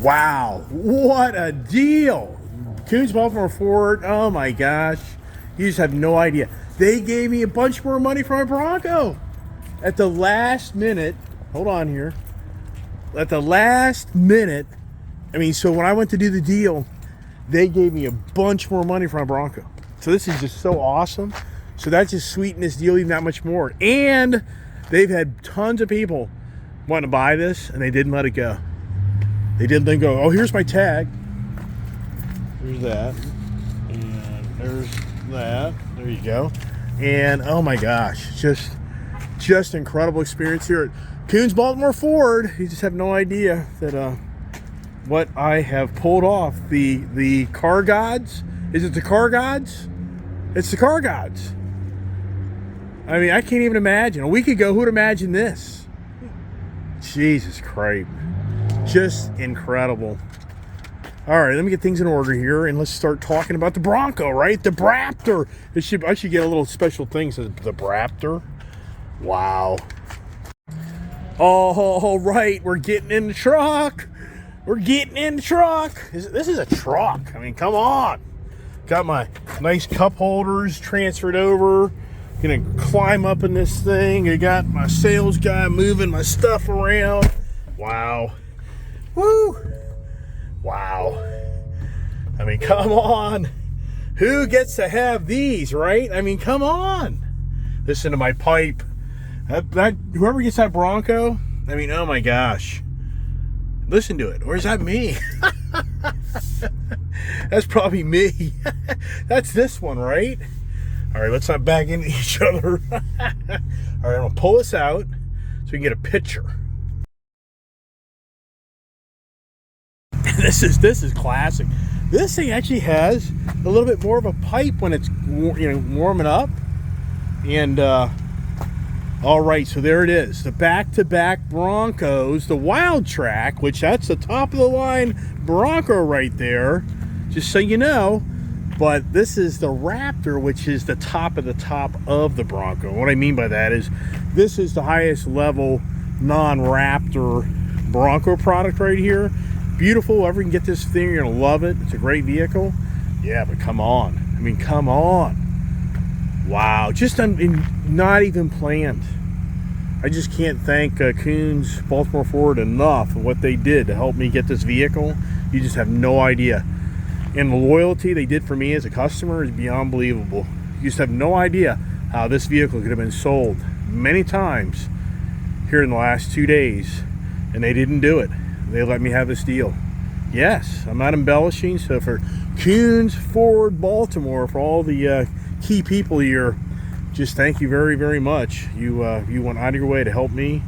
Wow, what a deal. Coons Baltimore Ford, oh my gosh. You just have no idea. They gave me a bunch more money for my Bronco. At the last minute, hold on here. At the last minute, so when I went to do the deal, they gave me a bunch more money for my Bronco. So this is just so awesome. So that just sweetened this deal even that much more. And they've had tons of people wanting to buy this, and they didn't let it go. They didn't then go, oh, here's my tag. There's that. And there's that. There you go. And oh my gosh, just incredible experience here at Coons Baltimore Ford. You just have no idea that what I have pulled off. The car gods. Is it the car gods? It's the car gods. I can't even imagine. A week ago, who would imagine this? Jesus Christ. Just incredible. All right, let me get things in order here, and let's start talking about the Bronco, right? The Raptor. I should get a little special thing that says the Raptor. Wow. All right, we're getting in the truck. We're getting in the truck. This is a truck. Come on. Got my nice cup holders transferred over. Gonna climb up in this thing. I got my sales guy moving my stuff around. Wow. Woo! Wow. Come on. Who gets to have these, right? Come on. Listen to my pipe. Whoever gets that Bronco, oh my gosh. Listen to it. Or is that me? That's probably me. That's this one, right? All right, let's not back into each other. All right, I'm going to pull this out so we can get a picture. This is classic. This thing actually has a little bit more of a pipe when it's warming up. And all right, so there it is, the back-to-back Broncos, the Wild Track, which that's the top of the line Bronco right there, just so you know. But this is the Raptor, which is the top of the Bronco. What I mean by that is this is the highest level non-Raptor Bronco product right here. Beautiful. Whoever can get this thing, you're gonna love it. It's a great vehicle. Yeah, but come on. Come on. Wow. Just not even planned. I just can't thank Coons Baltimore Ford enough for what they did to help me get this vehicle. You just have no idea. And the loyalty they did for me as a customer is beyond believable. You just have no idea how this vehicle could have been sold many times here in the last 2 days, and they didn't do it. They let me have this deal. Yes, I'm not embellishing. So for Coons Ford Baltimore, for all the key people here, just thank you very, very much. You went out of your way to help me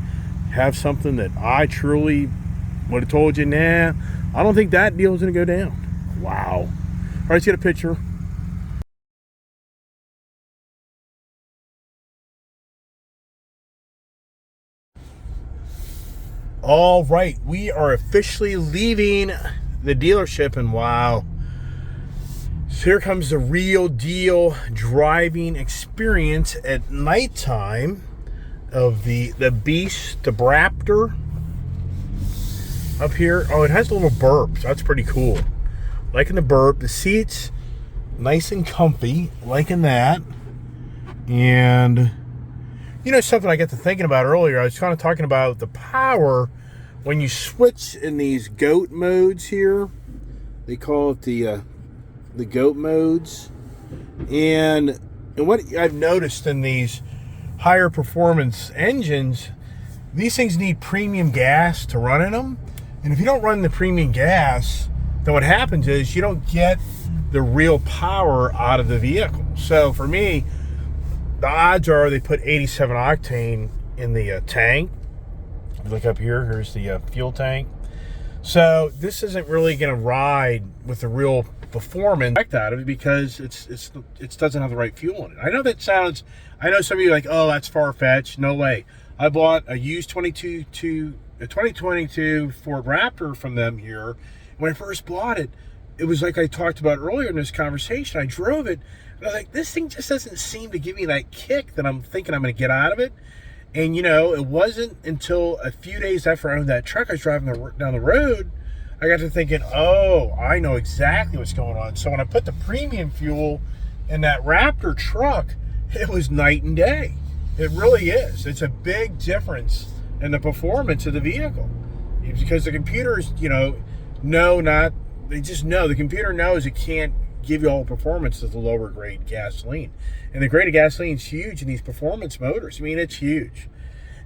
have something that I truly would have told you, nah, I don't think that deal is going to go down. Wow. All right, let's get a picture. All right, we are officially leaving the dealership, and wow. So here comes the real deal driving experience at nighttime of the Beast, the Raptor up here. Oh, it has a little burp, so that's pretty cool. Liking the burp. The seats, nice and comfy. Liking that. And, something I got to thinking about earlier, I was kind of talking about the power when you switch in these GOAT modes here. They call it the GOAT modes. And what I've noticed in these higher performance engines, these things need premium gas to run in them. And if you don't run the premium gas, then what happens is you don't get the real power out of the vehicle. So for me, the odds are they put 87 octane in the tank. Look up here. Here's the fuel tank. So this isn't really going to ride with the real performance out of it because it doesn't have the right fuel in it. I know some of you are like, oh, that's far-fetched. No way. I bought a used 2022 Ford Raptor from them here. When I first bought it, it was like I talked about earlier in this conversation. I drove it, and I was like, this thing just doesn't seem to give me that kick that I'm thinking I'm going to get out of it. And, it wasn't until a few days after I owned that truck, I was driving down the road, I got to thinking, oh, I know exactly what's going on. So when I put the premium fuel in that Raptor truck, it was night and day. It really is. It's a big difference in the performance of the vehicle. Because the computers, they just know. The computer knows it can't give you all the performance of the lower grade gasoline. And the grade of gasoline is huge in these performance motors. I mean, it's huge.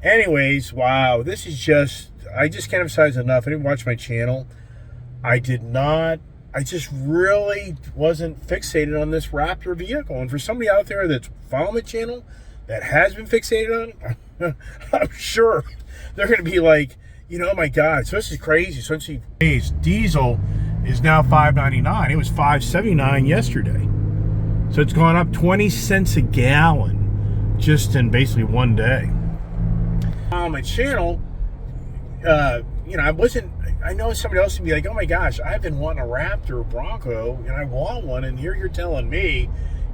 Anyways, wow, this is just, I just can't emphasize enough. I didn't watch my channel. I just really wasn't fixated on this Raptor vehicle. And for somebody out there that's following the channel that has been fixated on it, I'm sure they're going to be like, oh my God, so this is crazy. So diesel is now $5.99. It was $5.79 yesterday. So it's gone up 20 cents a gallon just in basically one day. On my channel, I know somebody else would be like, oh my gosh, I've been wanting a Raptor Bronco and I want one, and here you're telling me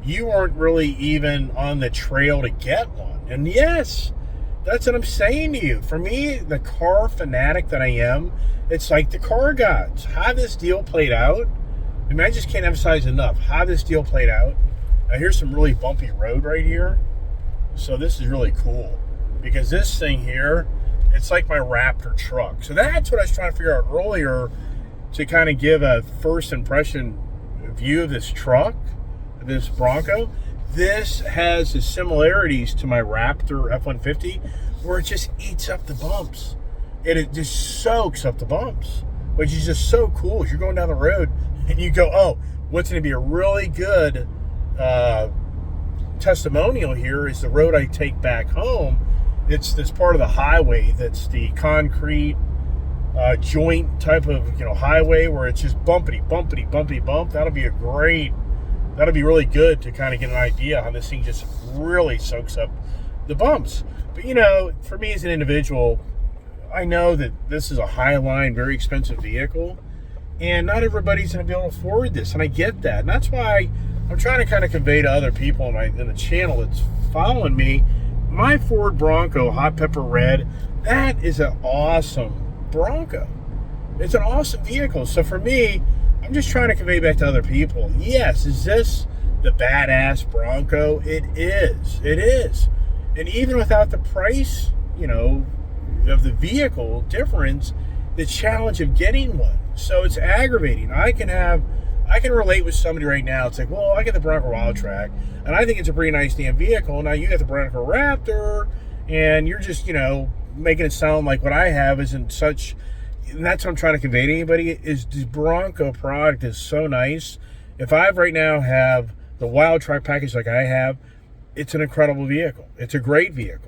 you aren't really even on the trail to get one. And yes, that's what I'm saying to you. For me, the car fanatic that I am, it's like the car gods. How this deal played out, I mean, I just can't emphasize enough how this deal played out. Now here's some really bumpy road right here. So this is really cool because this thing here, it's like my Raptor truck. So that's what I was trying to figure out earlier to kind of give a first impression view of this truck, this Bronco. This has the similarities to my Raptor F-150 where it just eats up the bumps. It just soaks up the bumps, which is just so cool. You're going down the road and you go, oh, what's going to be a really good testimonial here is the road I take back home. It's this part of the highway that's the concrete joint type of highway where it's just bumpity, bump. That'll be really good to kind of get an idea how this thing just really soaks up the bumps. But for me as an individual, I know that this is a high-line, very expensive vehicle, and not everybody's going to be able to afford this, and I get that. And that's why I'm trying to kind of convey to other people in the channel that's following me, my Ford Bronco Hot Pepper Red, that is an awesome Bronco. It's an awesome vehicle. So for me, I'm just trying to convey back to other people, yes, is this the badass Bronco? It is. It is. And even without the price, of the vehicle difference, the challenge of getting one. So it's aggravating. I can relate with somebody right now. It's like, well, I get the Bronco Wildtrak, and I think it's a pretty nice damn vehicle. Now you got the Bronco Raptor, and you're just, making it sound like what I have isn't such. And that's what I'm trying to convey to anybody, is the Bronco product is so nice. If I right now have the Wildtrak package like I have, it's an incredible vehicle. It's a great vehicle.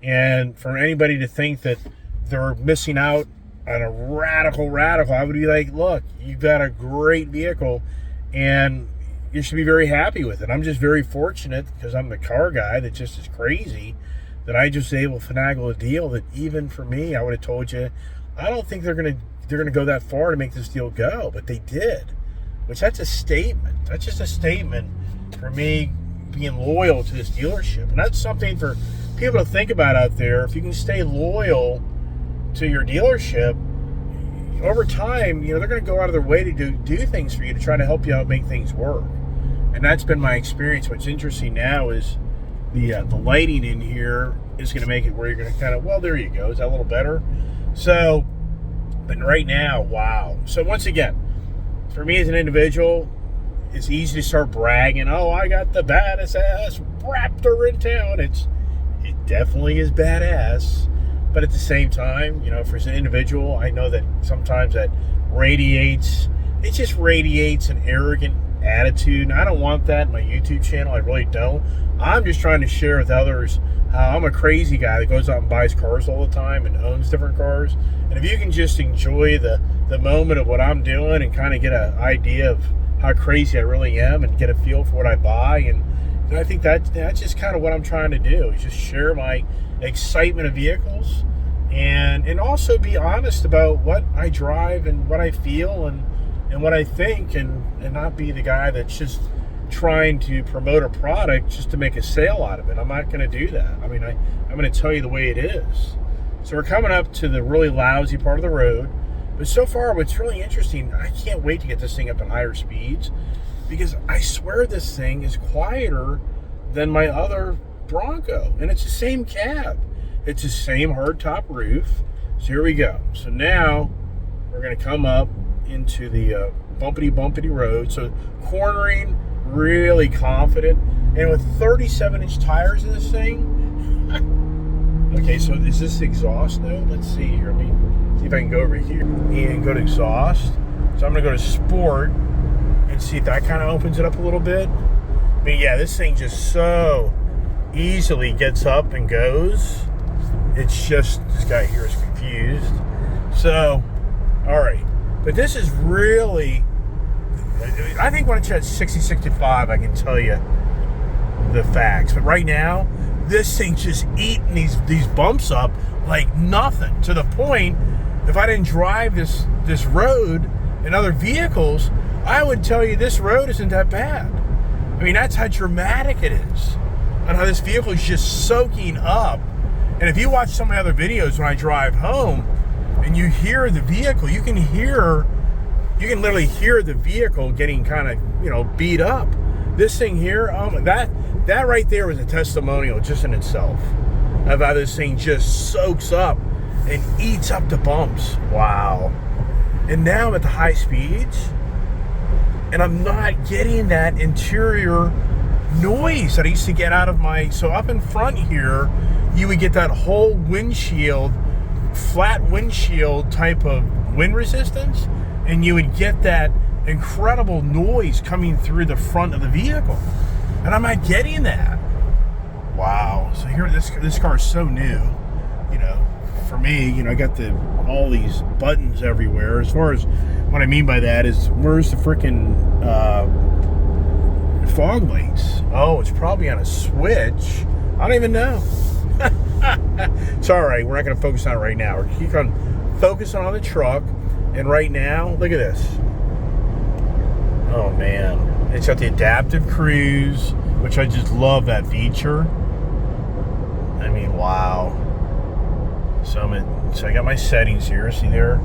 And for anybody to think that they're missing out on a radical, I would be like, look, you've got a great vehicle and you should be very happy with it. I'm just very fortunate because I'm the car guy that just is crazy that I just was able to finagle a deal that even for me, I would have told you, I don't think they're gonna go that far to make this deal go, but they did. Which that's a statement. That's just a statement for me being loyal to this dealership. And that's something for people to think about out there. If you can stay loyal to your dealership, over time, they're going to go out of their way to do things for you to try to help you out make things work. And that's been my experience. What's interesting now is the lighting in here is going to make it where you're going to kind of, well, there you go. Is that a little better? So, but right now, wow. So once again, for me as an individual, it's easy to start bragging. Oh, I got the baddest ass Raptor in town. It definitely is badass. But at the same time, for an individual, I know that sometimes that just radiates an arrogant attitude. And I don't want that in my YouTube channel. I really don't. I'm just trying to share with others how I'm a crazy guy that goes out and buys cars all the time and owns different cars. And if you can just enjoy the moment of what I'm doing and kind of get an idea of how crazy I really am and get a feel for what I buy, and I think that's just kind of what I'm trying to do, is just share my excitement of vehicles and also be honest about what I drive and what I feel and what I think, and not be the guy that's just trying to promote a product just to make a sale out of it. I'm not going to do that. I mean, I'm going to tell you the way it is. So we're coming up to the really lousy part of the road. But so far, what's really interesting, I can't wait to get this thing up in higher speeds, because I swear this thing is quieter than my other Bronco. And it's the same cab. It's the same hardtop roof. So here we go. So now we're going to come up into the bumpity road. So cornering, really confident. And with 37-inch tires in this thing. Okay, so is this exhaust though? Let's see here. Let me see if I can go over here and go to exhaust. So I'm going to go to sport and see if that kind of opens it up a little bit. I mean, yeah, this thing just so easily gets up and goes. It's just, this guy here is confused. So, all right. But this is really, I think when it's at 60, 65, I can tell you the facts. But right now, this thing's just eating these bumps up like nothing. To the point, if I didn't drive this road and other vehicles, I would tell you this road isn't that bad. I mean, that's how dramatic it is. And how this vehicle is just soaking up. And if you watch some of my other videos when I drive home and you hear the vehicle, you can literally hear the vehicle getting kind of, beat up. This thing here, that right there was a testimonial just in itself of how this thing just soaks up and eats up the bumps. Wow. And now I'm at the high speeds, and I'm not getting that interior noise that I used to get out of so up in front here, you would get that whole windshield, flat windshield type of wind resistance, and you would get that incredible noise coming through the front of the vehicle. And I'm not getting that. Wow. So here, this car is so new, for me, I got all these buttons everywhere. As far as what I mean by that is, where's the freaking fog lights? Oh, it's probably on a switch. I don't even know. It's all right. We're not going to focus on it right now. We're keep on focusing on the truck. And right now, look at this. Oh man, it's got the adaptive cruise, which I just love that feature. I mean, wow. So I got my settings here. See there,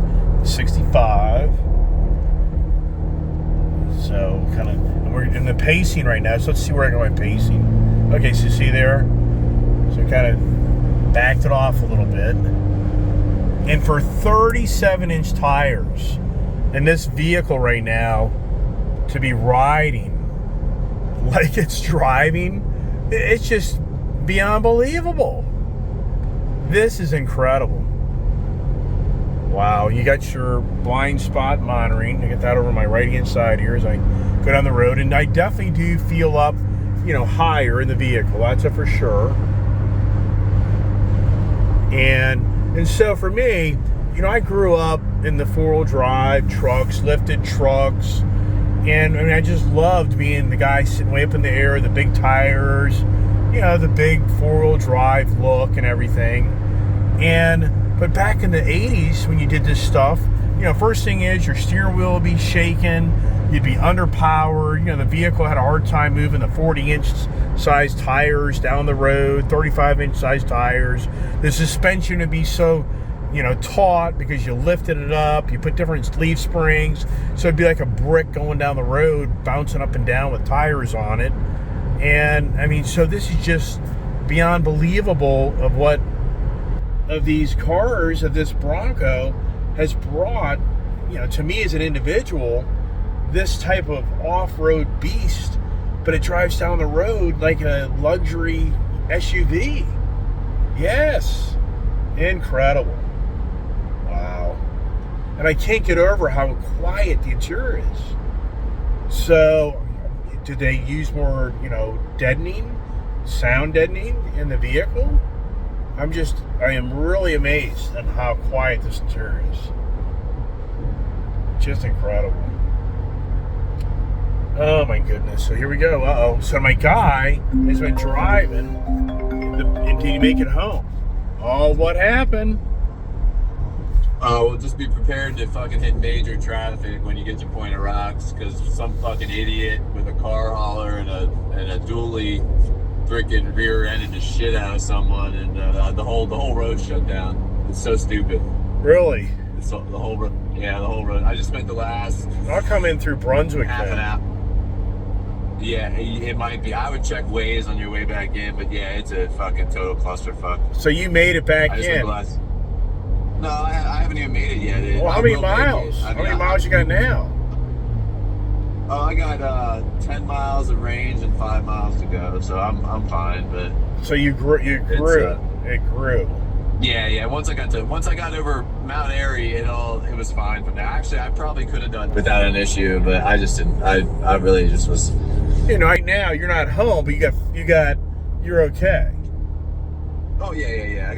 65. So we're in the pacing right now. So let's see where I got my pacing. Okay, so see there. So kind of backed it off a little bit. And for 37-inch tires, and this vehicle right now, to be riding like it's driving, it's just beyond believable. This is incredible. Wow, you got your blind spot monitoring. I get that over my right-hand side here as I go down the road, and I definitely do feel up, higher in the vehicle. That's a for sure. And so for me, I grew up in the four-wheel drive trucks, lifted trucks, and I mean, I just loved being the guy sitting way up in the air, the big tires, the big four-wheel drive look and everything. But back in the 80s, when you did this stuff, first thing is your steering wheel would be shaking, you'd be underpowered, the vehicle had a hard time moving the 40-inch size tires down the road, 35-inch size tires. The suspension would be so, taut because you lifted it up, you put different leaf springs, so it'd be like a brick going down the road, bouncing up and down with tires on it. And I mean, so this is just beyond believable of these cars, of this Bronco has brought, to me as an individual, this type of off-road beast, but it drives down the road like a luxury SUV. Yes. Incredible. Wow. And I can't get over how quiet the interior is. So, do they use more, sound deadening in the vehicle? I am really amazed at how quiet this interior is. Just incredible. Oh my goodness. So here we go. Uh-oh. So my guy has been driving until you make it home. Oh, what happened? Well, just be prepared to fucking hit major traffic when you get to Point of Rocks, because some fucking idiot with a car hauler and a dually freaking rear-ended the shit out of someone, and the whole road shut down. It's so stupid. Really? The whole road. Yeah, the whole road. I just spent the last I'll come in through Brunswick half an then. hour. Yeah, it might be. I would check Waze on your way back in, but yeah, it's a fucking total clusterfuck. So you made it back I just spent in. the last. No, I haven't even made it yet. Well, how many miles? How many miles you got now? Oh, I got 10 miles of range and 5 miles to go, so I'm fine. But so you grew. It grew. Yeah. Once I got over Mount Airy, it was fine. But actually, I probably could have done without an issue, but I just didn't. I really just was. You know, right now you're not home, but you're okay. Oh yeah.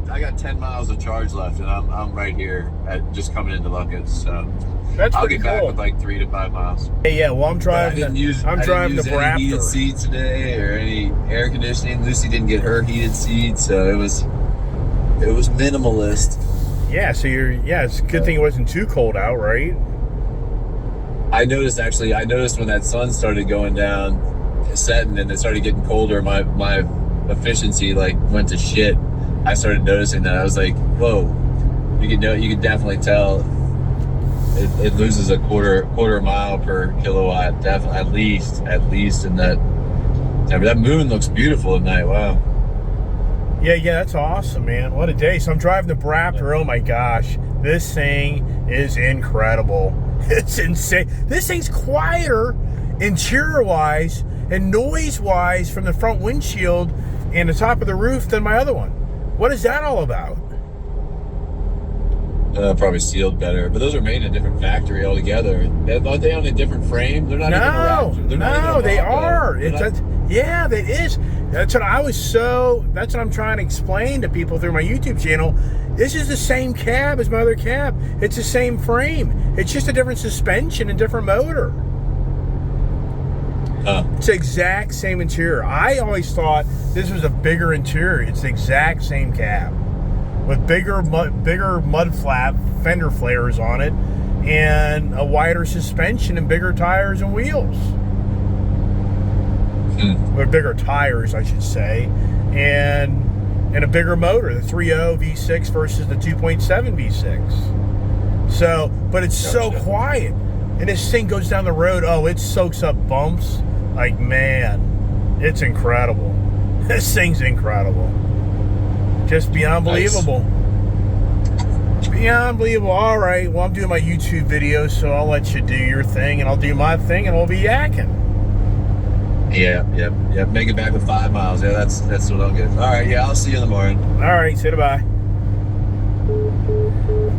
I got 10 miles of charge left, and I'm right here at just coming into Lucas. So That's I'll pretty get back cool. with like 3 to 5 miles. Yeah. Well, I'm driving. I didn't use the any Raptor. heated seats today or any air conditioning. Lucy didn't get her heated seats, so it was minimalist. Yeah. So it's a good thing it wasn't too cold out, right? I noticed when that sun started going down, setting, and it started getting colder, my efficiency like went to shit. I started noticing that. I was like, whoa, you could definitely tell it loses a quarter mile per kilowatt, at least in that. That moon looks beautiful at night. Wow. Yeah, that's awesome, man. What a day. So I'm driving the Raptor. Oh my gosh, this thing is incredible. It's insane. This thing's quieter interior-wise and noise-wise from the front windshield and the top of the roof than my other one. What is that all about? Probably sealed better, but those are made in a different factory altogether. Aren't they on a different frame? They're not even a Raptor. They're not even a they Bronco. are. That is. That's what I'm trying to explain to people through my YouTube channel. This is the same cab as my other cab. It's the same frame. It's just a different suspension and different motor. It's the exact same interior. I always thought this was a bigger interior. It's the exact same cab with bigger mud flap fender flares on it and a wider suspension and bigger tires and wheels. Or bigger tires, I should say, and a bigger motor, the 3.0 V6 versus the 2.7 V6. So, but it's so quiet, and this thing goes down the road. Oh, it soaks up bumps. Like, man, it's incredible. This thing's incredible. Just beyond believable. Beyond believable. All right, well, I'm doing my YouTube video, so I'll let you do your thing, and I'll do my thing, and we'll be yakking. Yeah. Make it back with 5 miles. Yeah, that's what I'll get. All right, yeah, I'll see you in the morning. All right, say bye.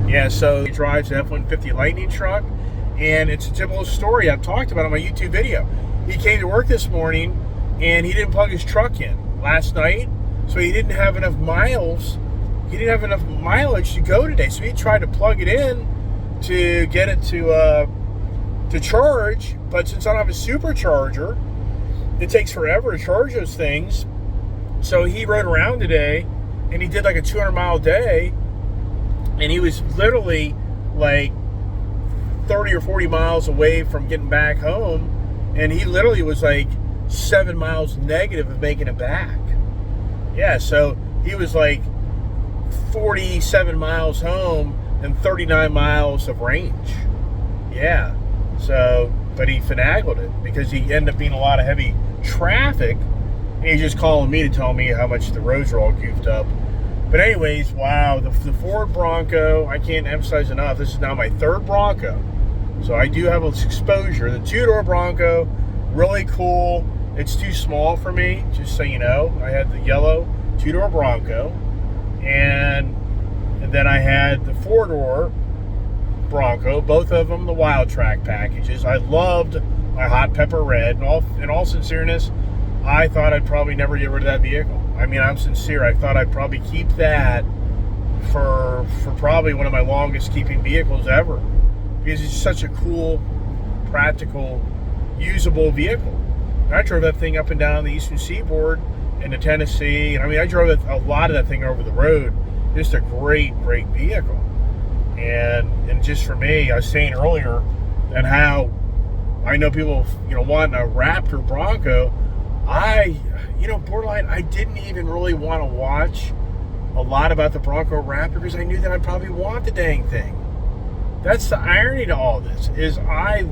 Yeah, so he drives an F-150 Lightning truck, and it's a typical story I've talked about on my YouTube video. He came to work this morning, and he didn't plug his truck in last night, so he didn't have enough miles. He didn't have enough mileage to go today, so he tried to plug it in to get it to charge, but since I don't have a supercharger, it takes forever to charge those things. So he rode around today, and he did like a 200-mile day, and he was literally like 30 or 40 miles away from getting back home, and he literally was like 7 miles negative of making it back. Yeah, so he was like 47 miles home and 39 miles of range. Yeah, so, but he finagled it because he ended up being a lot of heavy traffic, and he's just calling me to tell me how much the roads are all goofed up. But anyways, wow, the Ford Bronco, I can't emphasize enough, this is now my third Bronco, so I do have exposure. The two-door Bronco, really cool. It's too small for me, just so you know. I had the yellow two-door Bronco, and then I had the four-door Bronco, both of them the Wild Track packages. I loved my hot pepper red. In all sincereness, I thought I'd probably never get rid of that vehicle. I mean, I'm sincere. I thought I'd probably keep that for probably one of my longest keeping vehicles ever, because it's such a cool, practical, usable vehicle. And I drove that thing up and down the Eastern Seaboard into Tennessee. I mean, I drove a lot of that thing over the road. Just a great vehicle. And just for me, I was saying earlier, and how I know people, wanting a Raptor Bronco. Borderline, I didn't even really want to watch a lot about the Bronco Raptor because I knew that I'd probably want the dang thing. That's the irony to all this, is I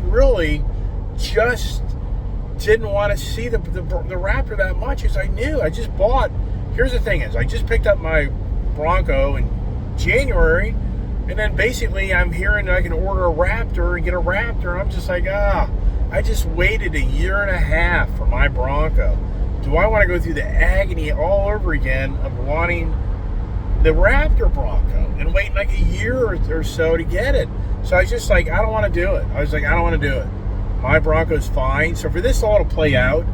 really just didn't want to see the Raptor that much, because I knew I just bought. Here's the thing is, I just picked up my Bronco in January, and then basically I'm hearing that I can order a Raptor and get a Raptor. I'm just like, I just waited a year and a half for my Bronco. Do I want to go through the agony all over again of wanting the Raptor Bronco and waiting like a year or so to get it? So I was just like, I don't want to do it. I was like, I don't want to do it. My Bronco's fine. So for this all to play out,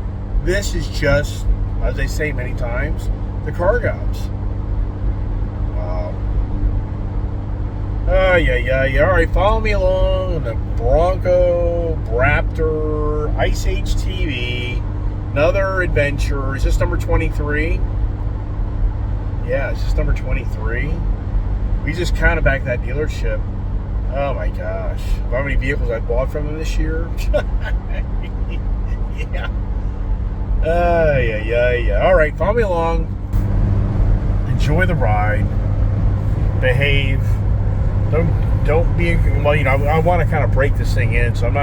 this is just, as I say many times, the car gods. Wow. Yeah. All right, follow me along on the Bronco Raptor Ice Age TV. Another adventure. Is this number 23? Yeah, is this number 23? We just counted back that dealership. Oh my gosh. How many vehicles I bought from them this year? Yeah. Yeah. All right, follow me along. Enjoy the ride. Behave. Don't be, well, you know, I want to kind of break this thing in, so I'm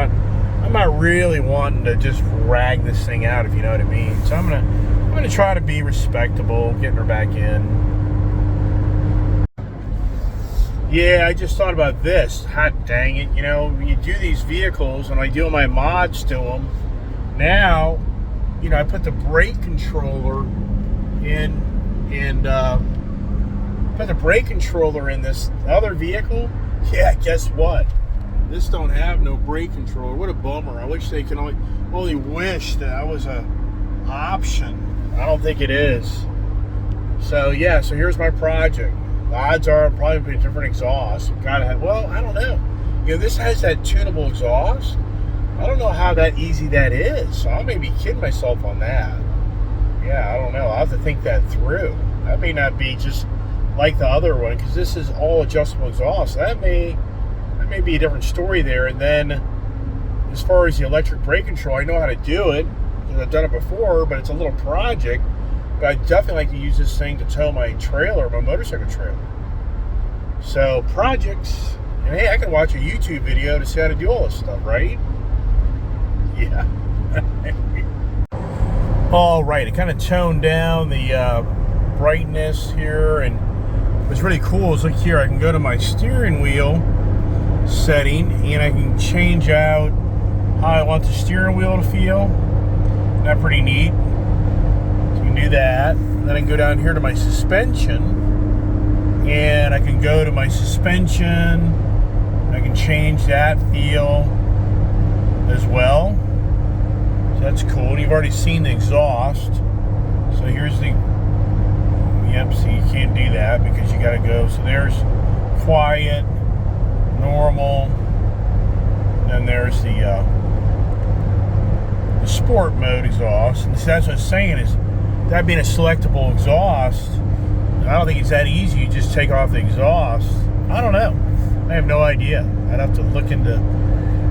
not really wanting to just drag this thing out, if you know what I mean. So I'm gonna try to be respectable, getting her back in. Yeah, I just thought about this. Hot dang it, you know, when you do these vehicles, and I do my mods to them, now, you know, I put the brake controller in, and put the brake controller in this other vehicle. Yeah, guess what? This don't have no brake controller. What a bummer. I wish they could only wish that was a option. I don't think it is. So yeah, so here's my project. The odds are I'll probably put a different exhaust. Gotta have, well, I don't know. You know, this has that tunable exhaust. I don't know how that easy that is. So I may be kidding myself on that. Yeah, I don't know. I'll have to think that through. That may not be just like the other one, because this is all adjustable exhaust. So that may be a different story there. And then as far as the electric brake control, I know how to do it because I've done it before, but it's a little project. But I definitely like to use this thing to tow my trailer, my motorcycle trailer. So projects, and hey, I can watch a YouTube video to see how to do all this stuff, right? Yeah. All right, it kind of toned down the brightness here, and what's really cool is, look here, I can go to my steering wheel setting and I can change out how I want the steering wheel to feel. Isn't that pretty neat? So you can do that. Then I can go down here to my suspension, and I can go to my suspension. I can change that feel as well. So that's cool. And you've already seen the exhaust. So here's the, yep, so you can't do that because you got to go. So there's quiet, normal, and there's the sport mode exhaust. And so that's what I'm saying, is that being a selectable exhaust, I don't think it's that easy. You just take off the exhaust. I don't know. I have no idea. I'd have to look into,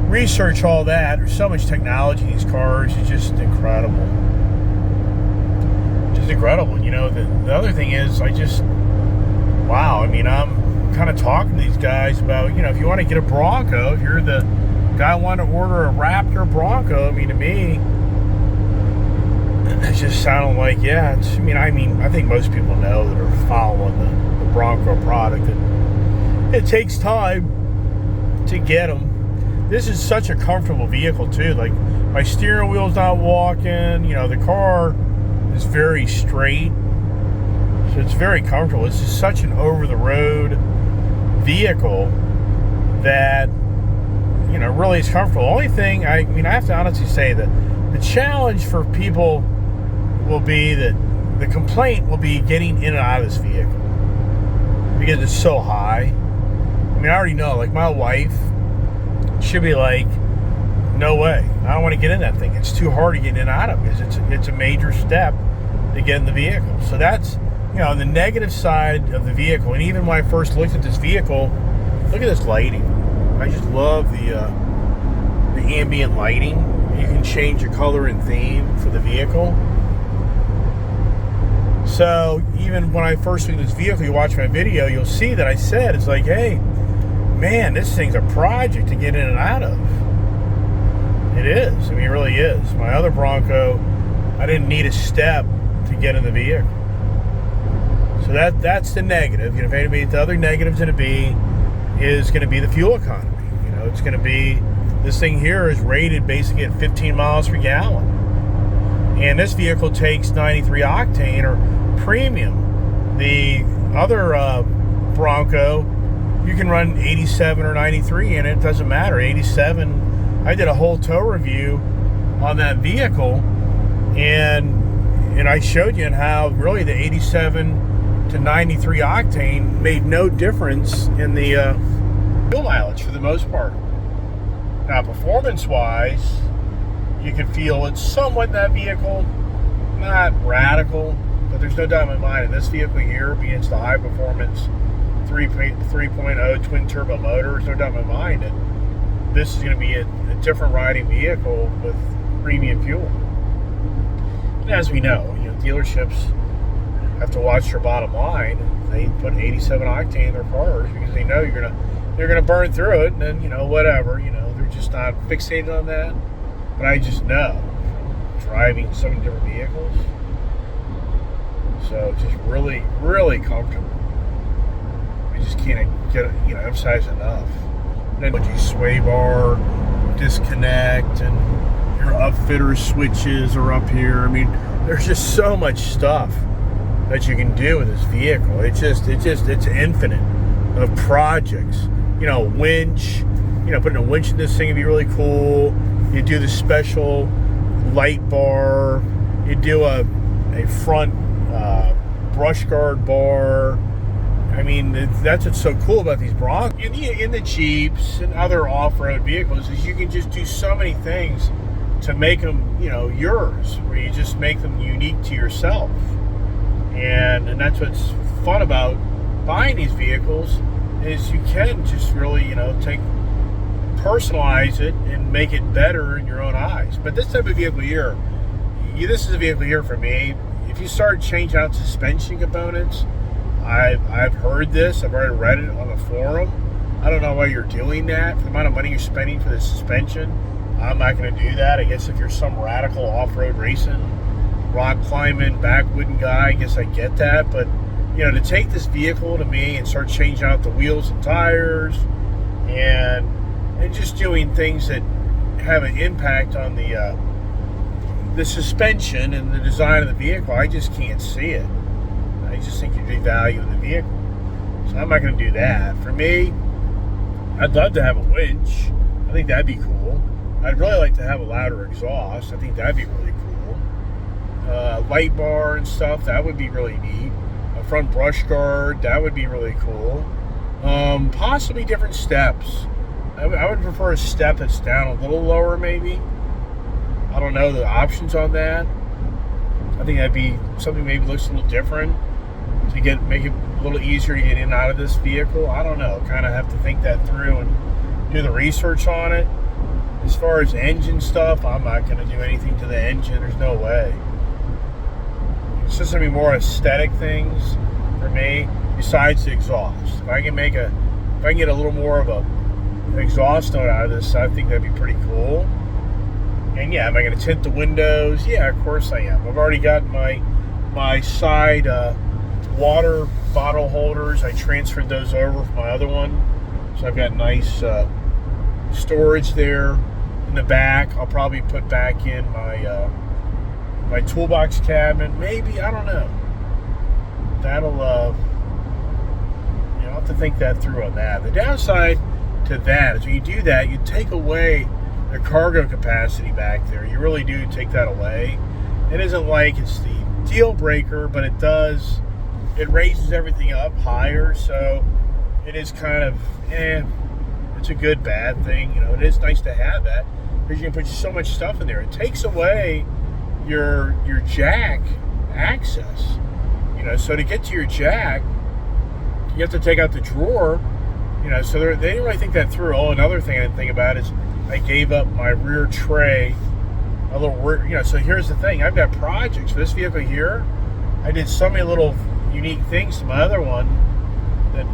research all that. There's so much technology in these cars. It's just incredible. Just incredible. You know, the other thing is, wow. I mean, I'm kind of talking to these guys about, you know, if you want to get a Bronco, if you're the guy wanting to order a Raptor Bronco, I mean, to me, it just sounded like, yeah, it's, I think most people know that are following the Bronco product that it takes time to get them. This is such a comfortable vehicle too. Like, my steering wheel's not walking, you know, the car is very straight, so it's very comfortable. It's just such an over-the-road vehicle that, you know, really is comfortable. Only thing, I have to honestly say that the challenge for people will be that the complaint will be getting in and out of this vehicle because it's so high. I already know, like, my wife, she'll be like, no way, I don't want to get in that thing. It's too hard to get in and out of because it's a major step to get in the vehicle. So that's, you know, on the negative side of the vehicle. And even when I first looked at this vehicle, look at this lighting. I just love the ambient lighting. You can change your color and theme for the vehicle. So even when I first looked at this vehicle, you watch my video, you'll see that I said, it's like, hey, man, this thing's a project to get in and out of. It is. I mean, it really is. My other Bronco, I didn't need a step to get in the vehicle. So that's the negative. You know, if anybody, the other negative's going to be is going to be the fuel economy. You know, it's going to be, this thing here is rated basically at 15 miles per gallon. And this vehicle takes 93 octane or premium. The other Bronco, you can run 87 or 93 in it. It doesn't matter. 87, I did a whole tow review on that vehicle, and I showed you how really the 87 to 93 octane made no difference in the fuel mileage for the most part. Now, performance-wise, you can feel it somewhat in that vehicle, not radical, but there's no doubt in my mind in this vehicle here, being it's the high-performance 3.0 twin-turbo motor, there's no doubt in my mind that this is going to be a different riding vehicle with premium fuel. And as we know, you know, dealerships have to watch their bottom line. They put 87 octane in their cars because they know they're gonna burn through it, and then, you know, whatever, you know, they're just not fixated on that. But I just know from driving so many different vehicles, so just really, really comfortable. I just can't get, you know, emphasize enough. And then you sway bar, disconnect, and your upfitter switches are up here. I mean, there's just so much stuff that you can do with this vehicle. It's infinite of projects. You know, winch, you know, putting a winch in this thing would be really cool. You do the special light bar. You do a front brush guard bar. I mean, that's what's so cool about these Broncos. In the Jeeps and other off-road vehicles is you can just do so many things to make them, you know, yours, where you just make them unique to yourself. And that's what's fun about buying these vehicles is you can just really, you know, personalize it and make it better in your own eyes. But this type of vehicle here, this is a vehicle here for me. If you start changing out suspension components, I've heard this. I've already read it on the forum. I don't know why you're doing that. For the amount of money you're spending for the suspension, I'm not going to do that. I guess if you're some radical off-road racing, rock climbing, backwooden guy, I guess I get that. But, you know, to take this vehicle to me and start changing out the wheels and tires and just doing things that have an impact on the suspension and the design of the vehicle, I just can't see it. I just think you'd be value in the vehicle. So I'm not going to do that. For me, I'd love to have a winch. I think that'd be cool. I'd really like to have a louder exhaust. I think that'd be really cool. Light bar and stuff, that would be really neat. A front brush guard, that would be really cool. Possibly different steps. I would prefer a step that's down a little lower, maybe. I don't know the options on that. I think that'd be something maybe looks a little different to make it a little easier to get in and out of this vehicle. I don't know. Kind of have to think that through and do the research on it. As far as engine stuff, I'm not going to do anything to the engine. There's no way. It's just going to be more aesthetic things for me, besides the exhaust. If I can get a little more of an exhaust note out of this, I think that'd be pretty cool. And yeah, am I going to tint the windows? Yeah, of course I am. I've already got my side water bottle holders. I transferred those over from my other one. So I've got nice storage there in the back. I'll probably put back in my toolbox cabinet. Maybe, I don't know. That'll, I'll have to think that through on that. The downside to that is when you do that, you take away the cargo capacity back there. You really do take that away. It isn't like it's the deal breaker, but it raises everything up higher, so it is kind of, it's a good, bad thing. You know, it is nice to have that because you can put so much stuff in there. It takes away your jack access. You know, so to get to your jack, you have to take out the drawer. You know, so they didn't really think that through. Oh, another thing I didn't think about is I gave up my rear tray, a little rear, you know, so here's the thing. I've got projects for this vehicle here. I did so many little unique things to my other one that,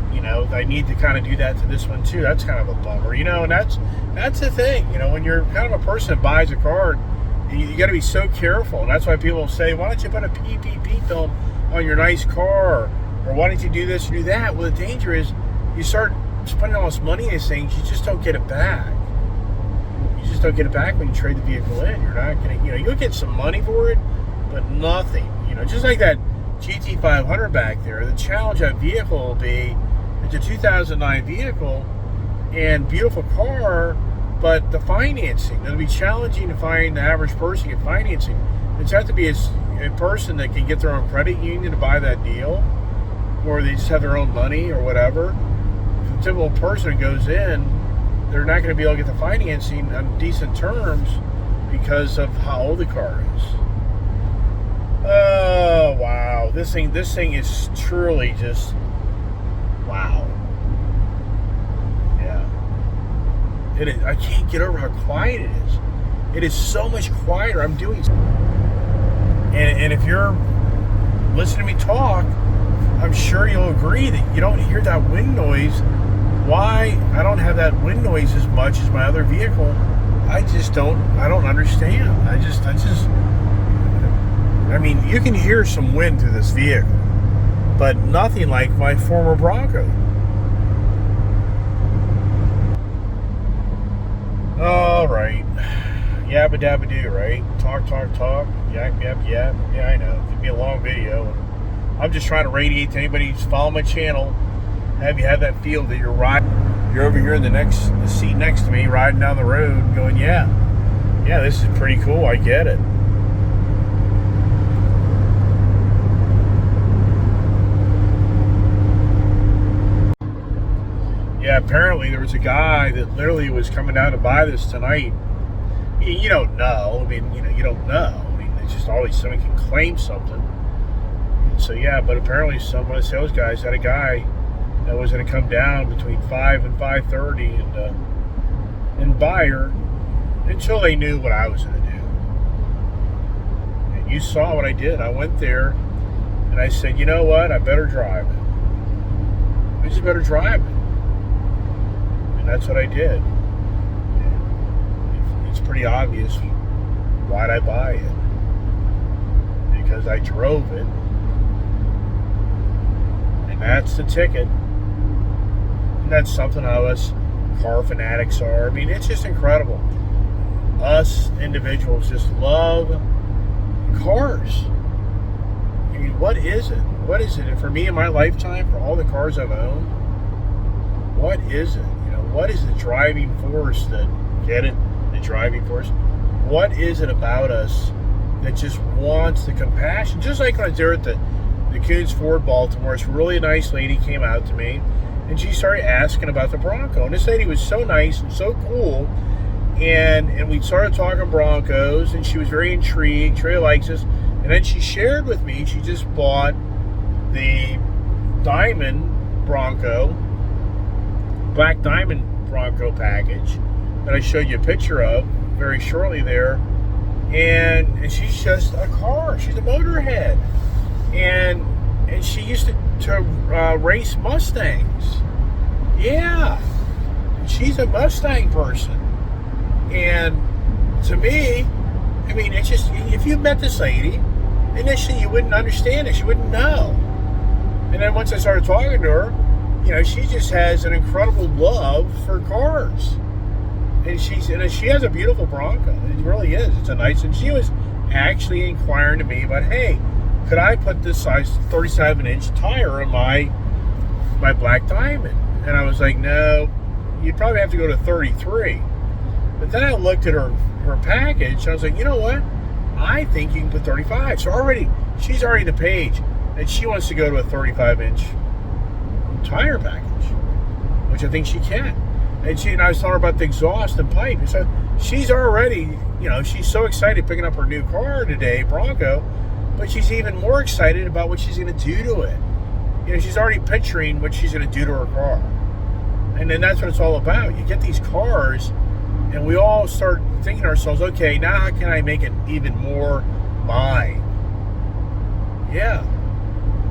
I need to kind of do that to this one too. That's kind of a bummer, and that's the thing, when you're kind of a person that buys a car, you got to be so careful. And that's why people say, why don't you put a PPP film on your nice car, or why don't you do this or do that? Well, the danger is you start spending all this money on these things, you just don't get it back. You just don't get it back when you trade the vehicle in. You're not going to, you'll get some money for it, but nothing. Just like that GT500 back there, the challenge that vehicle will be, it's a 2009 vehicle and beautiful car, but the financing, it'll be challenging to find the average person to get financing. It's have to be a person that can get their own credit union to buy that deal, or they just have their own money or whatever. If a typical person goes in, they're not going to be able to get the financing on decent terms because of how old the car is. Oh, wow. This thing is truly just, wow. Yeah. It is. I can't get over how quiet it is. It is so much quieter. I'm doing, and if you're listening to me talk, I'm sure you'll agree that you don't hear that wind noise. Why I don't have that wind noise as much as my other vehicle, I don't understand. I mean, you can hear some wind through this vehicle, but nothing like my former Bronco. All right. Yabba dabba do, right? Talk. Yap. Yeah, I know. It'd be a long video. I'm just trying to radiate to anybody who's following my channel. Have you had that feel that you're over here in the seat next to me, riding down the road and going, yeah, this is pretty cool. I get it. Yeah, apparently there was a guy that literally was coming down to buy this tonight. You don't know. I mean, you don't know. I mean, it's just always somebody can claim something. And so, yeah, but apparently some of the sales guys had a guy that was going to come down between 5 and 5:30 and buy her until they knew what I was going to do. And you saw what I did. I went there and I said, you know what? I better drive it. I just better drive it. And that's what I did. And it's pretty obvious why'd I buy it. Because I drove it. And that's the ticket. And that's something how us car fanatics are. I mean, it's just incredible. Us individuals just love cars. I mean, what is it? What is it? And for me in my lifetime, for all the cars I've owned, what is it? What is the driving force that, get it? The driving force? What is it about us that just wants the compassion? Just like when I was there at the Coons Ford Baltimore, this really nice lady came out to me and she started asking about the Bronco. And this lady was so nice and so cool. And we started talking Broncos and she was very intrigued. She really likes us. And then she shared with me, she just bought the Diamond Bronco, Black Diamond Bronco package that I showed you a picture of very shortly there, and she's just a car. She's a motorhead, and she used to race Mustangs. Yeah, she's a Mustang person, and to me, I mean, it's just, if you met this lady, initially you wouldn't understand it. You wouldn't know, and then once I started talking to her, she just has an incredible love for cars. And she has a beautiful Bronco. It really is. It's a nice, and she was actually inquiring to me about, hey, could I put this size 37-inch tire on my Black Diamond? And I was like, no, you'd probably have to go to 33. But then I looked at her package, and I was like, you know what? I think you can put 35. So she's already the page, and she wants to go to a 35-inch tire package, which I think she can. And I was telling her about the exhaust and pipe. And so she's already, she's so excited picking up her new car today, Bronco, but she's even more excited about what she's going to do to it. She's already picturing what she's going to do to her car. And then that's what it's all about. You get these cars, and we all start thinking to ourselves, okay, now how can I make it even more mine? Yeah.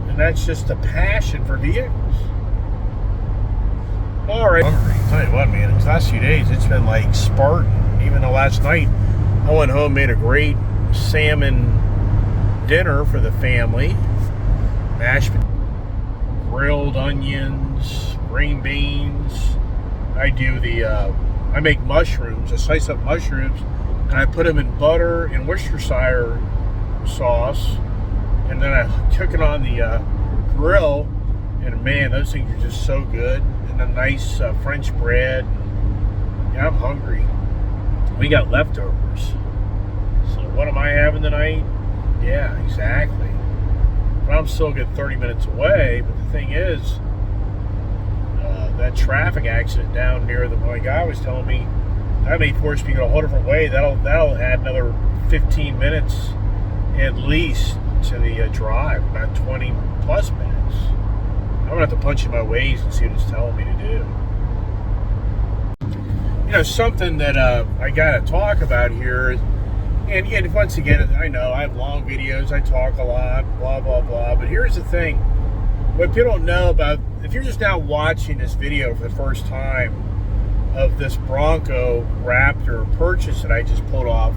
And that's just the passion for vehicles. All right. I'm hungry. Tell you what, man, these last few days, it's been like Spartan. Even though last night I went home, made a great salmon dinner for the family. Mashed potatoes, grilled onions, green beans. I make mushrooms. I slice up mushrooms and I put them in butter and Worcestershire sauce. And then I cook it on the grill. And man, those things are just so good. And a nice French bread. Yeah, I'm hungry. We got leftovers. So what am I having tonight? Yeah, exactly. But I'm still a good 30 minutes away. But the thing is, that traffic accident down near my guy was telling me that may force me to go a whole different way. That'll add another 15 minutes at least to the drive, about 20 plus minutes. I'm gonna have to punch in my Waze and see what it's telling me to do. You know, something that I gotta talk about here, and once again, I know I have long videos, I talk a lot, blah blah blah. But here's the thing: what people don't know about, if you're just now watching this video for the first time of this Bronco Raptor purchase that I just pulled off,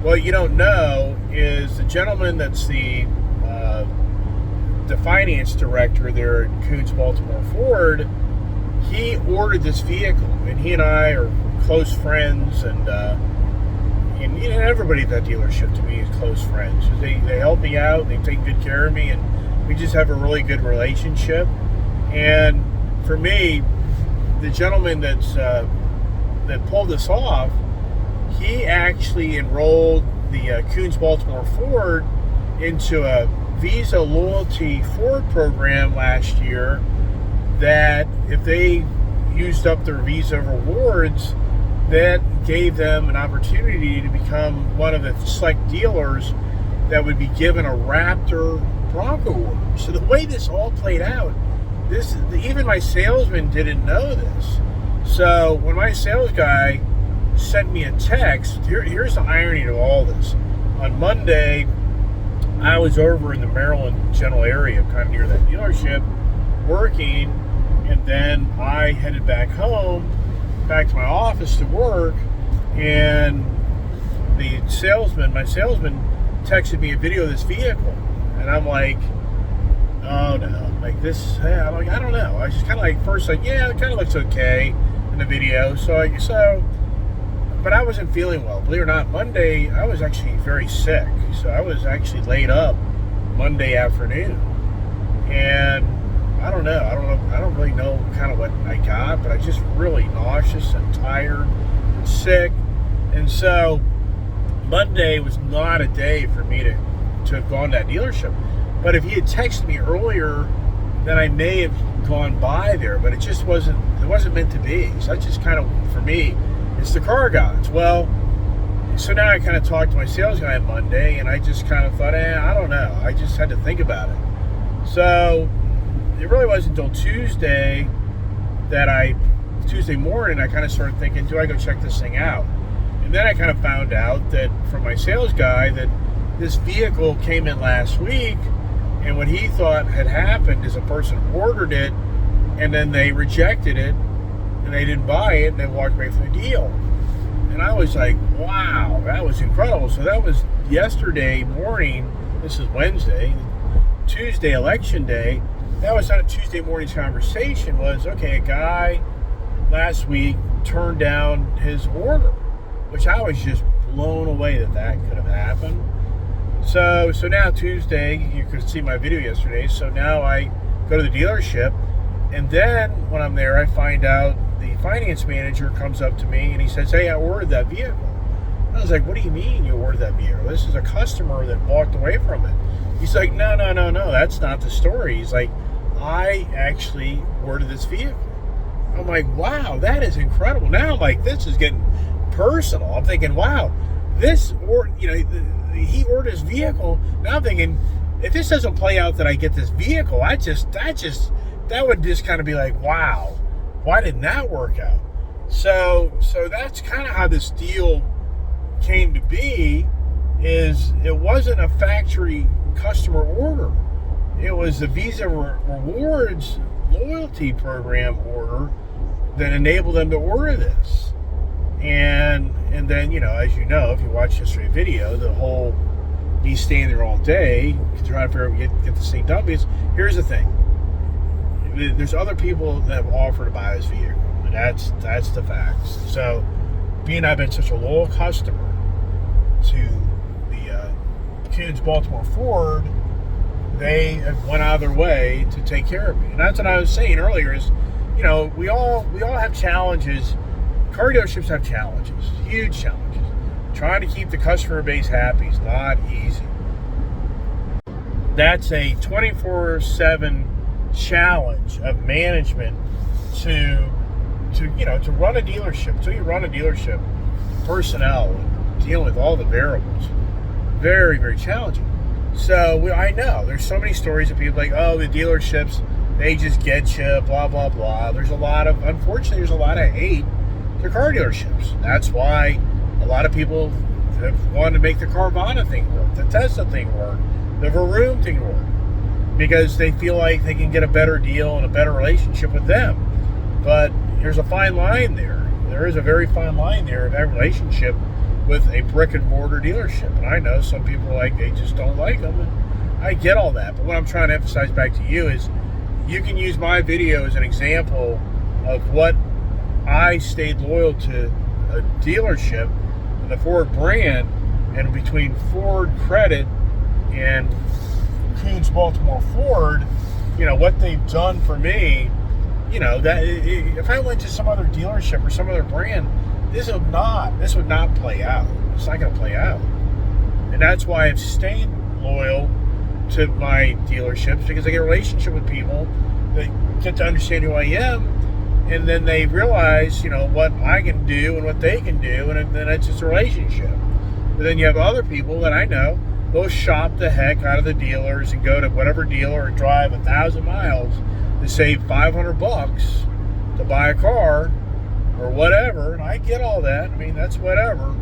what you don't know is the gentleman that's the finance director there at Coons Baltimore Ford. He ordered this vehicle, and he and I are close friends, and you know, everybody at that dealership to me is close friends. They help me out, they take good care of me, and we just have a really good relationship. And for me, the gentleman that pulled this off, he actually enrolled the Coons Baltimore Ford into a Visa loyalty Ford program last year, that if they used up their Visa rewards, that gave them an opportunity to become one of the select dealers that would be given a Raptor Bronco order. So the way this all played out, even my salesman didn't know this. So when my sales guy sent me a text, here's the irony to all this. On Monday, I was over in the Maryland general area, kind of near that dealership, working, and then I headed back home, back to my office to work, and my salesman texted me a video of this vehicle, and I'm like, oh no, like this, I'm like, I don't know. I just kind of like, first like, yeah, it kind of looks okay in the video, but I wasn't feeling well. Believe it or not, Monday, I was actually very sick. So I was actually laid up Monday afternoon. And I don't really know kind of what I got, but I just really nauseous and tired and sick. And so Monday was not a day for me to have gone to that dealership. But if he had texted me earlier, then I may have gone by there, but it wasn't meant to be. So that's just kind of, for me, it's the car gods. Well, so now I kind of talked to my sales guy on Monday, and I just kind of thought, I don't know. I just had to think about it. So it really wasn't until Tuesday morning, I kind of started thinking, do I go check this thing out? And then I kind of found out that from my sales guy that this vehicle came in last week, and what he thought had happened is a person ordered it, and then they rejected it, and they didn't buy it, and they walked away from the deal. And I was like, wow, that was incredible. So that was yesterday morning. This is Wednesday. Tuesday, election day. That was on a Tuesday morning's conversation was, okay, a guy last week turned down his order, which I was just blown away that could have happened. So now Tuesday, you could see my video yesterday. So now I go to the dealership, and then when I'm there, I find out the finance manager comes up to me and he says, hey, I ordered that vehicle. And I was like, what do you mean you ordered that vehicle? This is a customer that walked away from it. He's like, no, that's not the story. He's like, I actually ordered this vehicle. I'm like, wow, that is incredible. Now I'm like, this is getting personal. I'm thinking, wow, he ordered his vehicle. Now I'm thinking, if this doesn't play out that I get this vehicle, that would just kind of be like, wow, why didn't that work out? So that's kind of how this deal came to be. Is it wasn't a factory customer order. It was the Visa Rewards loyalty program order that enable them to order this. And then, as you know, if you watch yesterday's video, the whole me staying there all day trying to figure out get this thing done. Because here's the thing: there's other people that have offered to buy this vehicle, and that's the facts. So, being I've been such a loyal customer to the Kuhn's Baltimore Ford, they have went out of their way to take care of me. And that's what I was saying earlier: is we all have challenges. Car dealerships have challenges, huge challenges. Trying to keep the customer base happy is not easy. That's a 24/7 challenge of management to run a dealership. Until you run a dealership, personnel, dealing with all the variables, very, very challenging. So I know there's so many stories of people like, oh, the dealerships, they just get you, blah, blah, blah. Unfortunately, there's a lot of hate to car dealerships. That's why a lot of people have wanted to make the Carvana thing work, the Tesla thing work, the Vroom thing work, because they feel like they can get a better deal and a better relationship with them. But there's a fine line there. There is a very fine line there of that relationship with a brick and mortar dealership. And I know some people they just don't like them. And I get all that. But what I'm trying to emphasize back to you is you can use my video as an example of what I stayed loyal to a dealership and the Ford brand, and between Ford Credit and Kuhn's Baltimore Ford, what they've done for me, that if I went to some other dealership or some other brand, this would not play out. It's not going to play out. And that's why I've stayed loyal to my dealerships, because I get a relationship with people that get to understand who I am, and then they realize, what I can do and what they can do, and then it's just a relationship. But then you have other people that I know, they'll shop the heck out of the dealers and go to whatever dealer and drive 1,000 miles to save $500 to buy a car or whatever. And I get all that. I mean, that's whatever.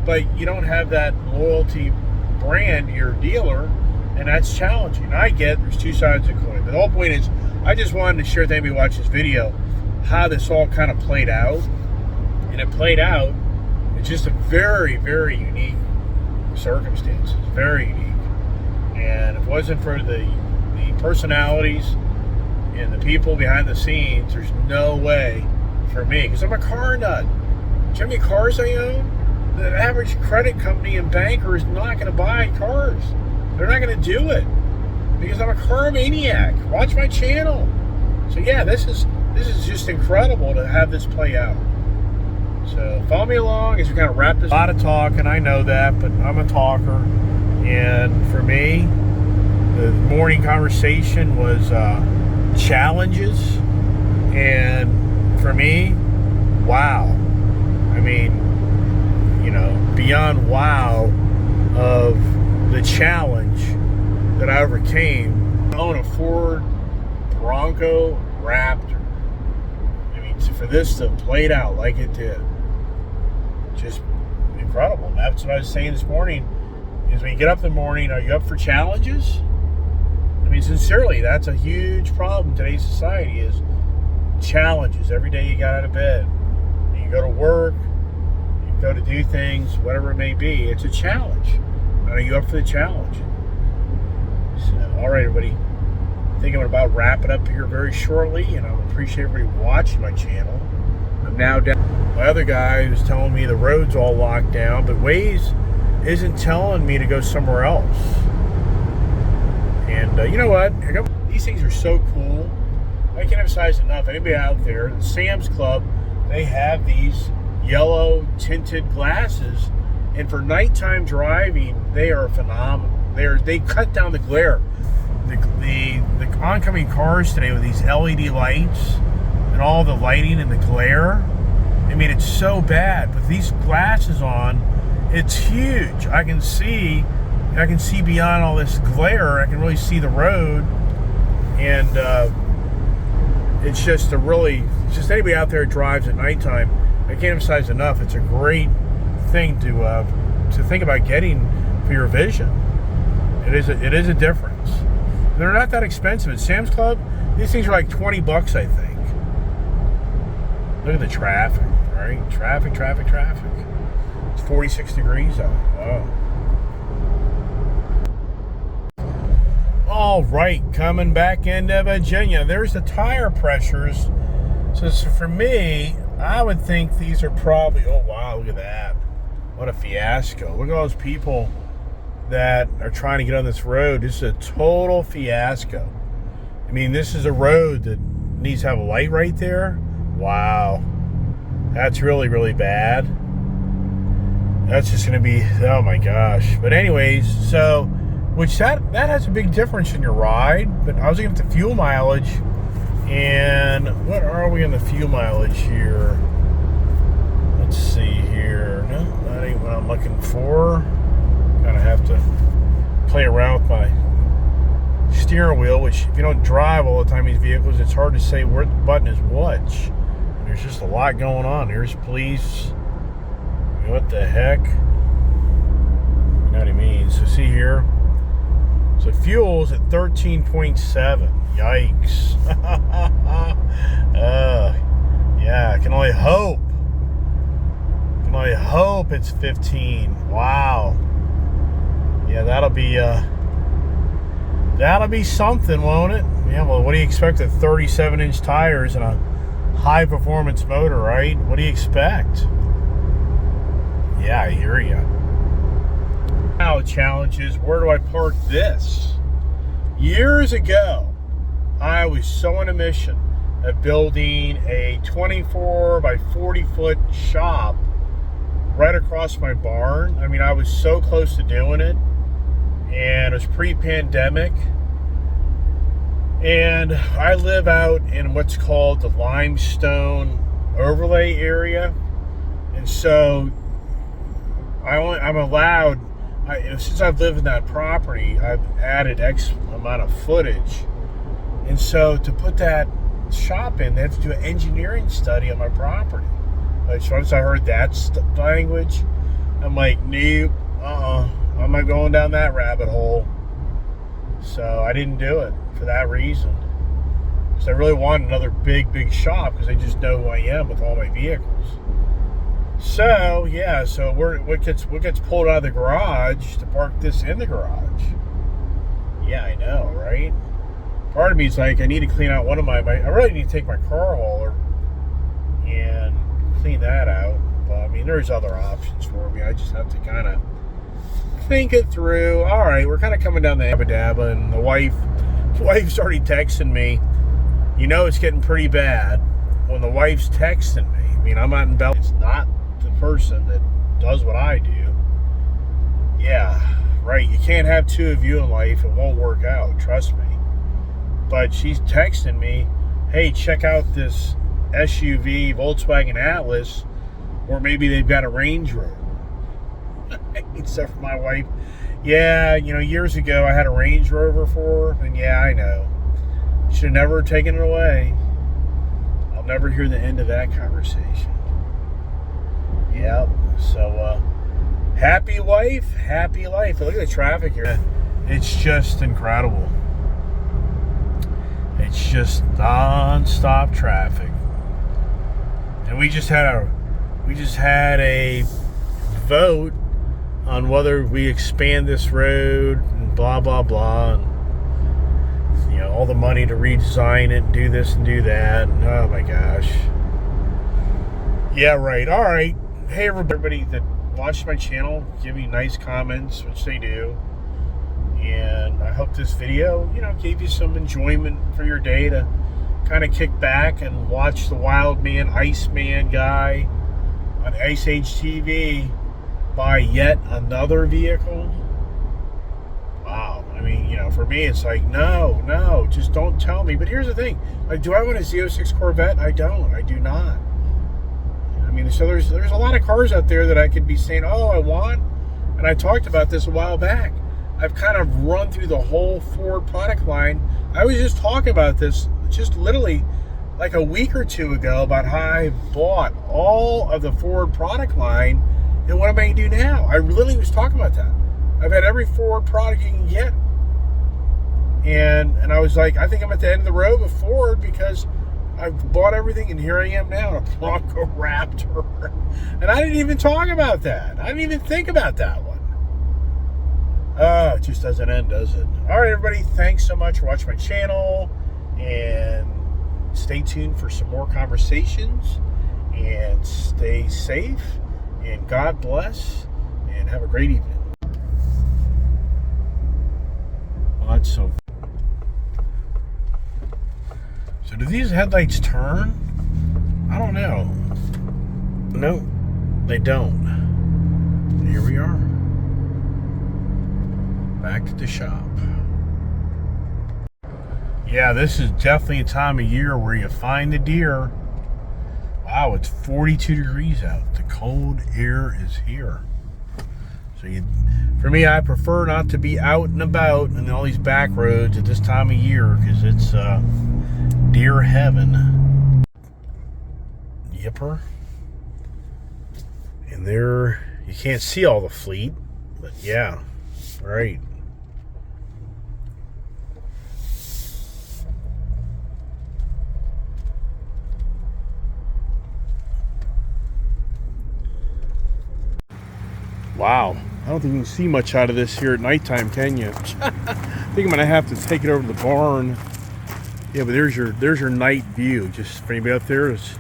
But you don't have that loyalty brand to your dealer, and that's challenging. And I get there's two sides of the coin. But the whole point is, I just wanted to share with anybody who watched this video how this all kind of played out. And it played out, it's just a very, very unique circumstances. Very unique. And if it wasn't for the personalities and the people behind the scenes, there's no way for me, because I'm a car nut. Do you know how many cars I own? The average credit company and banker is not going to buy cars. They're not going to do it because I'm a car maniac. Watch my channel. So yeah, this is just incredible to have this play out. So follow me along as we kind of wrap this. A lot of talking, I know that, but I'm a talker. And for me, the morning conversation was challenges. And for me, wow. I mean, beyond wow of the challenge that I overcame. I own a Ford Bronco Raptor. I mean, for this to play it out like it did, just incredible. And that's what I was saying this morning, is when you get up in the morning, are you up for challenges? I mean, sincerely, that's a huge problem in today's society, is challenges. Every day you got out of bed, you go to work, you go to do things, whatever it may be, it's a challenge. Are you up for the challenge? So, all right, everybody. I think I'm about to wrap it up here very shortly, and I appreciate everybody watching my channel. I'm now down. My other guy who's telling me the road's all locked down, but Waze isn't telling me to go somewhere else. And you know what? These things are so cool. I can't emphasize enough. Anybody out there, the Sam's Club, they have these yellow tinted glasses, and for nighttime driving, they are phenomenal. They cut down the glare. The oncoming cars today with these LED lights and all the lighting and the glare, I mean, it's so bad. With these glasses on, it's huge. I can see beyond all this glare. I can really see the road, and it's just anybody out there who drives at nighttime, I can't emphasize enough, it's a great thing to think about getting for your vision. It is a difference. They're not that expensive. At Sam's Club, these things are like $20, I think. Look at the traffic, right? Traffic. It's 46 degrees out. Wow. All right, coming back into Virginia. There's the tire pressures. So for me, I would think these are probably, oh wow, look at that. What a fiasco. Look at all those people that are trying to get on this road. This is a total fiasco. I mean, this is a road that needs to have a light right there. Wow. That's really, really bad. That's just going to be, oh my gosh. But anyways, so, which that has a big difference in your ride. But I was looking at the fuel mileage. And what are we in the fuel mileage here? Let's see here. No, that ain't what I'm looking for. Kind of have to play around with my steering wheel, which if you don't drive all the time these vehicles, it's hard to say where the button is which. There's just a lot going on. There's police. What the heck? You know what I mean? So see here. So fuel's at 13.7. Yikes. Yeah, I can only hope. It's 15. Wow. Yeah, that'll be something, won't it? Yeah, well, what do you expect at 37-inch tires and a high-performance motor, right? What do you expect? Yeah, I hear you. Now, challenge is, where do I park this? Years ago, I was so on a mission of building a 24 by 40 foot shop right across my barn. I mean, I was so close to doing it, and it was pre-pandemic. And I live out in what's called the limestone overlay area, and so I'm allowed. Since I've lived in that property, I've added X amount of footage, and so to put that shop in, they have to do an engineering study on my property. So once I heard that language, I'm like, nope, I'm not going down that rabbit hole. So I didn't do it for that reason. Because I really want another big shop, because they just know who I am with all my vehicles. So yeah, so what gets pulled out of the garage to park this in the garage? Yeah, I know, right? Part of me is like, I need to clean out one of I really need to take my car hauler and clean that out. But I mean, there's other options for me. I just have to kind of think it through. All right, we're kind of coming down the Abba Dabba, and the wife's already texting me. You know it's getting pretty bad when the wife's texting me. I mean, I'm out in Bell. It's not the person that does what I do. Yeah, right. You can't have two of you in life. It won't work out. Trust me. But she's texting me, hey, check out this SUV Volkswagen Atlas, or maybe they've got a Range Rover. Except for my wife. Yeah, you know, years ago I had a Range Rover for her, and yeah, I know. Should have never taken it away. I'll never hear the end of that conversation. Yep. So, happy wife, happy life. Look at the traffic here. It's just incredible. It's just non-stop traffic. And we just had a vote on whether we expand this road and blah blah blah, and you know, all the money to redesign it and do this and do that. And, oh my gosh. Yeah, right. All right. Hey everybody that watched my channel, give me nice comments, which they do. And I hope this video, you know, gave you some enjoyment for your day to kind of kick back and watch the Wild Man, Iceman guy on Ice Age TV buy yet another vehicle. Wow. I mean, you know, for me, it's like, no, just don't tell me. But here's the thing. Like, do I want a Z06 Corvette? I don't. I do not. I mean, so there's a lot of cars out there that I could be saying, oh, I want. And I talked about this a while back. I've kind of run through the whole Ford product line. I was just talking about this just literally like a week or two ago about how I bought all of the Ford product line, and what am I going to do now? I literally was talking about that. I've had every Ford product you can get. And I was like, I think I'm at the end of the road with Ford, because I bought everything, and here I am now, a Bronco Raptor. And I didn't even talk about that. I didn't even think about that one. It just doesn't end, does it? All right, everybody, thanks so much for watching my channel, and stay tuned for some more conversations, and stay safe, and God bless, and have a great evening. Well, that's so... So do these headlights turn? I don't know. No, they don't. Here we are. Back to the shop. Yeah, this is definitely a time of year where you find the deer. Wow, it's 42 degrees out. The cold air is here. So for me, I prefer not to be out and about in all these back roads at this time of year, because it's deer heaven. Yipper. And there, you can't see all the fleet, but yeah, right. Wow, I don't think you can see much out of this here at nighttime, can you? I think I'm gonna have to take it over to the barn. Yeah, but there's your night view. Just for anybody out there is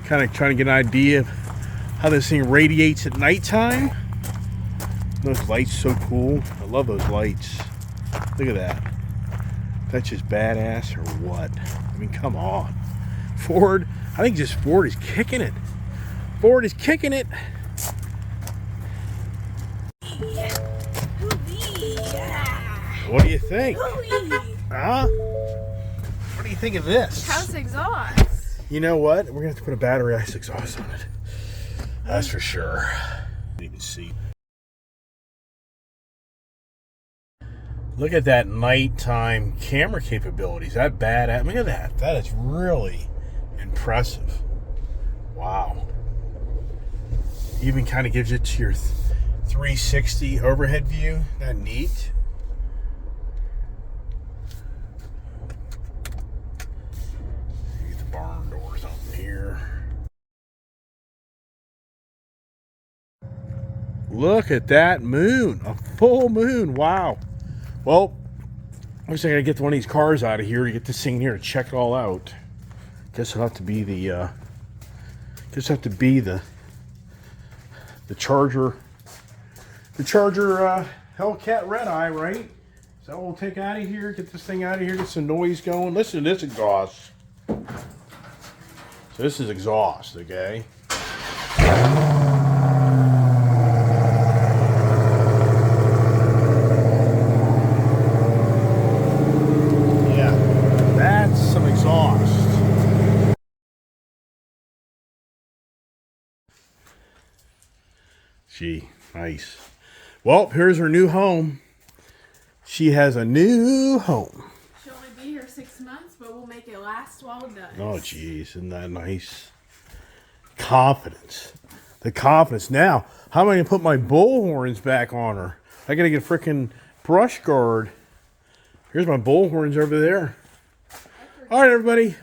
kind of trying to get an idea of how this thing radiates at nighttime. Those lights so cool. I love those lights. Look at that. That's just badass or what? I mean, come on. Ford, I think just Ford is kicking it. Ford is kicking it. What do you think? Huh? What do you think of this? House exhaust. You know what? We're gonna have to put a battery ice exhaust on it. That's for sure. You can see. Look at that nighttime camera capabilities. That badass. Look at that. That is really impressive. Wow. Even kind of gives it to your 360 overhead view. Isn't that neat? Get the barn doors on here. Look at that moon. A full moon. Wow. Well, looks like I gotta get one of these cars out of here to get this thing here to check it all out. Guess it'll have to be the Charger. The Charger Hellcat Red Eye, right? So we'll take out of here, get this thing out of here, get some noise going. Listen to this exhaust. So this is exhaust, okay? Yeah, that's some exhaust. Gee, nice. Well, here's her new home. She has a new home. She'll only be here 6 months, but we'll make it last while it does. Oh, geez, isn't that nice? Confidence. The confidence. Now, how am I going to put my bull horns back on her? I got to get a freaking brush guard. Here's my bull horns over there. All right, everybody.